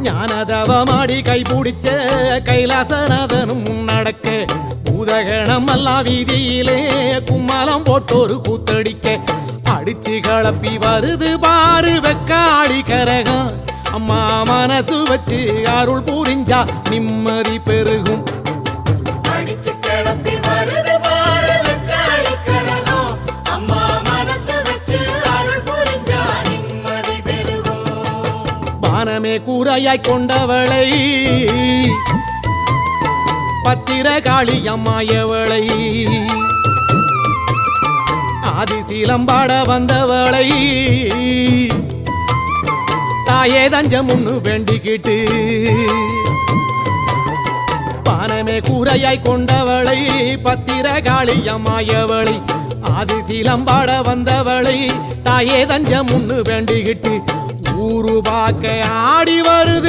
ஞானதவமாடி கைபிடிச்ச கைலாசநாதனும் முன்னடக்க பூதகணம் எல்லாம் வீதியிலே கும்மலம் போட்டோரு கூத்தடிக்க அடிச்சு கலப்பி வருது பாரு வெக்காடி கரகம் அம்மா மனசு வச்சு அருள் புரிஞ்சா நிம்மதி பெருகும் வானமே கூரையாய் கொண்டவளை பத்திரகாளி அம்மாயவளை ஆதிசீலம்பாட வந்தவளை தாயே தஞ்சம் ஒண்ணு வேண்டிக்கிட்டு வானமே கூரையாய் கொண்டவளை பத்திரகாளி அம்மாயவளை ஆதிசீலம்பாட வந்தவளை தாயே தஞ்சம் ஒண்ணு வேண்டிக்கிட்டு ஊரு பார்க்க ஆடி வருது